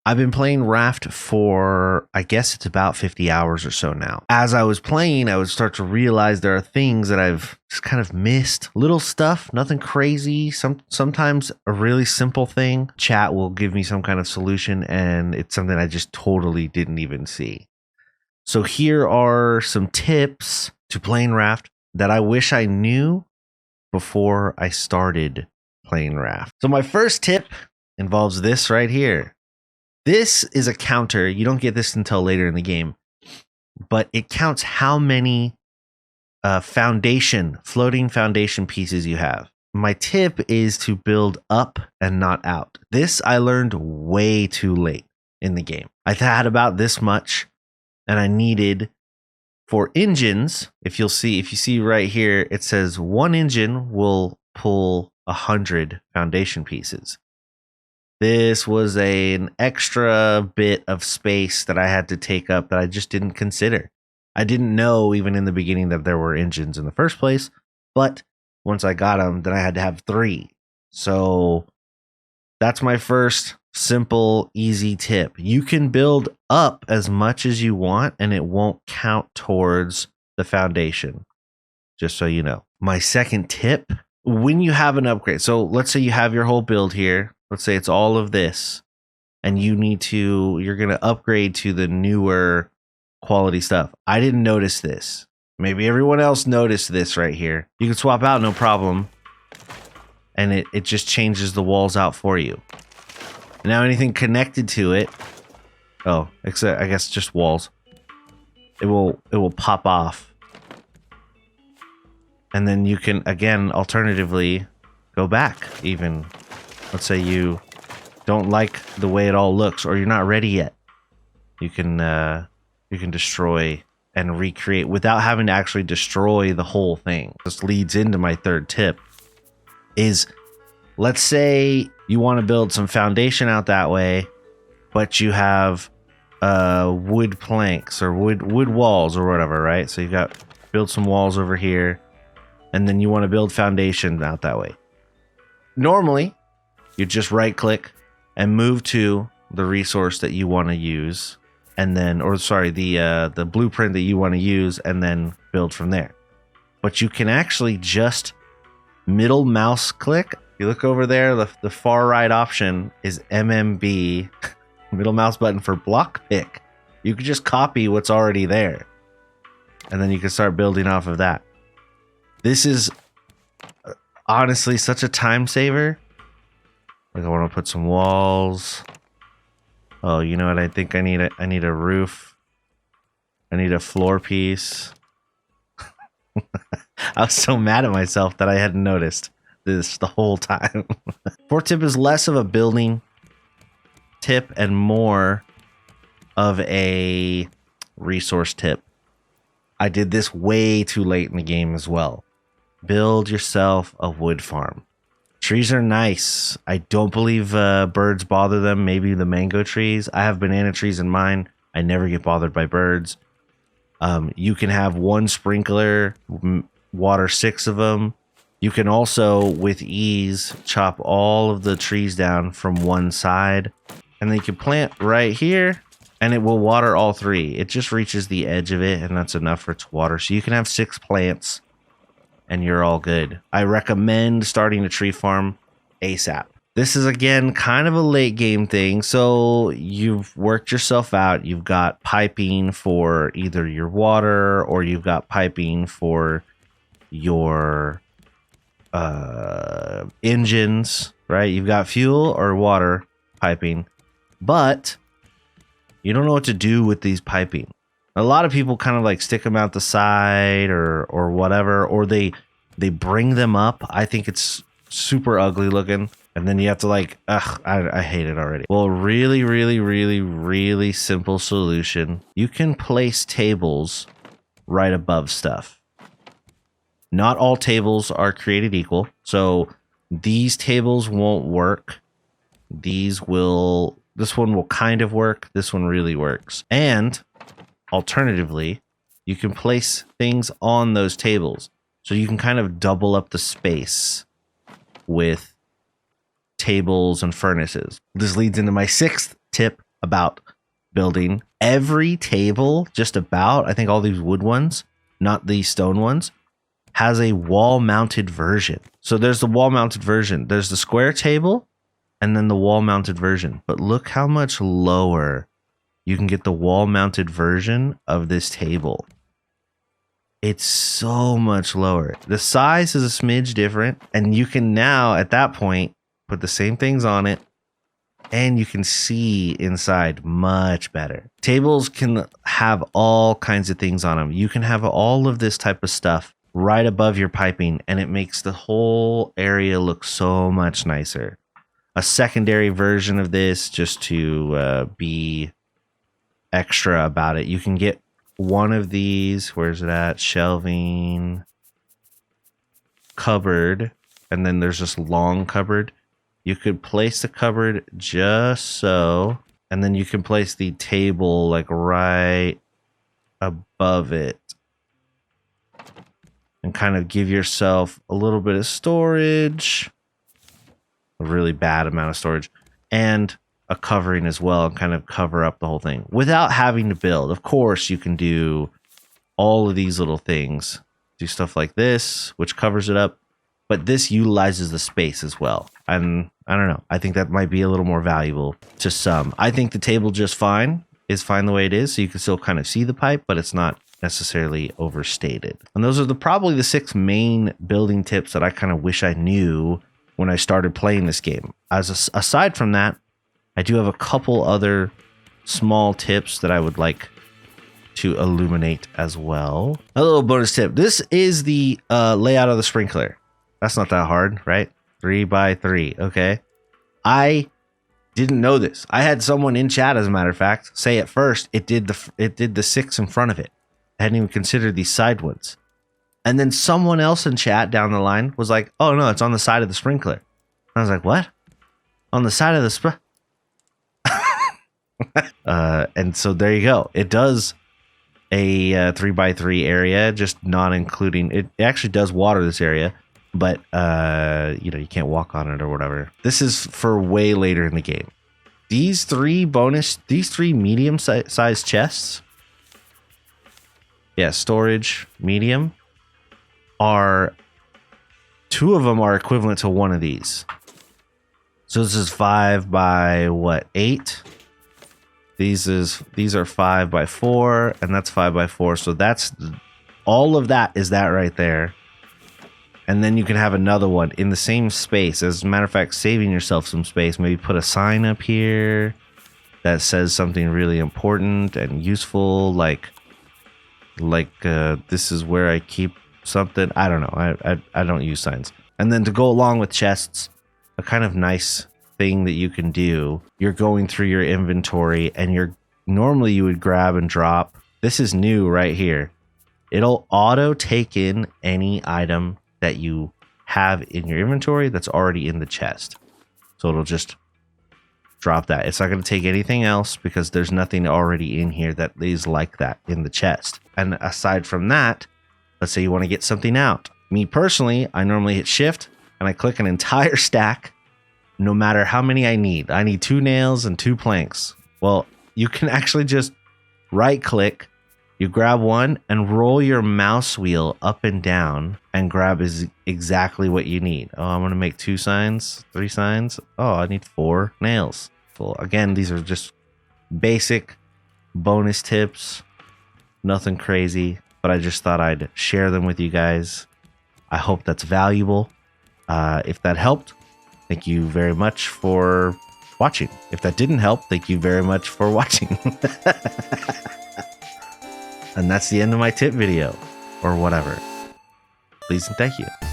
I've been playing Raft for, I guess it's about 50 hours or so now. As I was playing, I would start to realize there are things that I've just kind of missed. Little stuff, nothing crazy. Sometimes a really simple thing. Chat will give me some kind of solution, and it's something I just totally didn't even see. So here are some tips to playing Raft that I wish I knew before I started playing Raft. So my first tip involves this right here. This is a counter. You don't get this until later in the game, but it counts how many floating foundation pieces you have. My tip is to build up and not out. This I learned way too late in the game. I had about this much, and I needed, for engines, if you see right here, it says one engine will pull 100 foundation pieces. This was an extra bit of space that I had to take up that I just didn't consider. I didn't know even in the beginning that there were engines in the first place, but once I got them, then I had to have 3. So that's my first simple, easy tip. You can build up as much as you want, and it won't count towards the foundation, just so you know. My second tip, when you have an upgrade, so let's say you have your whole build here. Let's say it's all of this, and you're going to upgrade to the newer quality stuff. I didn't notice this. Maybe everyone else noticed this right here. You can swap out, no problem. And it just changes the walls out for you. Now anything connected to it, except I guess just walls, it will pop off. And then you can, again, alternatively, go back even. Let's say you don't like the way it all looks, or you're not ready yet. You can destroy and recreate without having to actually destroy the whole thing. This leads into my third tip. Is, let's say you want to build some foundation out that way, but you have wood planks or wood walls or whatever, right? So you got build some walls over here, and then you want to build foundation out that way. Normally, you just right click and move to the resource that you want to use, and then, the blueprint that you want to use, and then build from there. But you can actually just middle mouse click. You look over there, the far right option is MMB, middle mouse button for block pick. You can just copy what's already there, and then you can start building off of that. This is honestly such a time saver. Like, I want to put some walls. Oh, you know what? I think I need a roof. I need a floor piece. I was so mad at myself that I hadn't noticed this the whole time. Fourth tip is less of a building tip and more of a resource tip. I did this way too late in the game as well. Build yourself a wood farm. Trees are nice. I don't believe birds bother them. Maybe the mango trees. I have banana trees in mine. I never get bothered by birds. You can have one sprinkler, water 6 of them. You can also, with ease, chop all of the trees down from one side. And then you can plant right here, and it will water all 3. It just reaches the edge of it, and that's enough for it to water. So you can have 6 plants, and you're all good. I recommend starting a tree farm ASAP. This is, again, kind of a late game thing. So you've worked yourself out. You've got piping for either your water, or you've got piping for your engines, right? You've got fuel or water piping, but you don't know what to do with these piping. A lot of people kind of like stick them out the side or whatever, or they bring them up. I think it's super ugly looking, and then you have to like, I hate it already. Well, really, really, really, really simple solution. You can place tables right above stuff. Not all tables are created equal, so these tables won't work. This one will kind of work. This one really works. And alternatively, you can place things on those tables. So you can kind of double up the space with tables and furnaces. This leads into my 6th tip, about building. Every table, just about, I think all these wood ones, not the stone ones, has a wall-mounted version. So there's the wall-mounted version. There's the square table and then the wall-mounted version. But look how much lower you can get the wall-mounted version of this table. It's so much lower. The size is a smidge different, and you can now, at that point, put the same things on it, and you can see inside much better. Tables can have all kinds of things on them. You can have all of this type of stuff right above your piping, and it makes the whole area look so much nicer. A secondary version of this, just to be extra about it, you can get one of these. Where's it at? Shelving, cupboard, and then there's this long cupboard. You could place the cupboard just so, and then you can place the table like right above it and kind of give yourself a little bit of storage, a really bad amount of storage, and a covering as well, and kind of cover up the whole thing without having to build. Of course, you can do all of these little things, do stuff like this, which covers it up, but this utilizes the space as well. And I don't know, I think that might be a little more valuable to some. I think the table is fine the way it is, so you can still kind of see the pipe, but it's not necessarily overstated. And those are probably the 6 main building tips that I kind of wish I knew when I started playing this game. Aside from that, I do have a couple other small tips that I would like to illuminate as well. A little bonus tip. This is the layout of the sprinkler. That's not that hard, right? 3 by 3. Okay. I didn't know this. I had someone in chat, as a matter of fact, say at first it did the 6 in front of it. I hadn't even considered these side ones. And then someone else in chat down the line was like, "Oh no, it's on the side of the sprinkler." And I was like, "What? On the side of the sprinkler?" And so there you go. It does a 3 by 3 area, just not including it. It actually does water this area, but you can't walk on it or whatever. This is for way later in the game. These 3 medium sized chests, storage medium, are 2 of them are equivalent to one of these. So this is 5 by 8. These are 5 by 4, and that's 5 by 4. So that's all of that is that right there. And then you can have another one in the same space. As a matter of fact, saving yourself some space. Maybe put a sign up here that says something really important and useful, like this is where I keep something. I don't know. I don't use signs. And then to go along with chests, a kind of nice thing that you can do, you're going through your inventory and normally you would grab and drop. This is new right here. It'll auto take in any item that you have in your inventory that's already in the chest. So it'll just drop that. It's not going to take anything else because there's nothing already in here that is like that in the chest. And aside from that, let's say you want to get something out. Me personally, I normally hit shift and I click an entire stack, no matter how many I need. I need 2 nails and 2 planks. Well, you can actually just right click, you grab one and roll your mouse wheel up and down and grab exactly what you need. Oh, I'm going to make 2 signs, 3 signs. Oh, I need 4 nails. Well, again, these are just basic bonus tips. Nothing crazy, but I just thought I'd share them with you guys. I hope that's valuable. If that helped, thank you very much for watching. If that didn't help, thank you very much for watching. And that's the end of my tip video, or whatever. Please and thank you.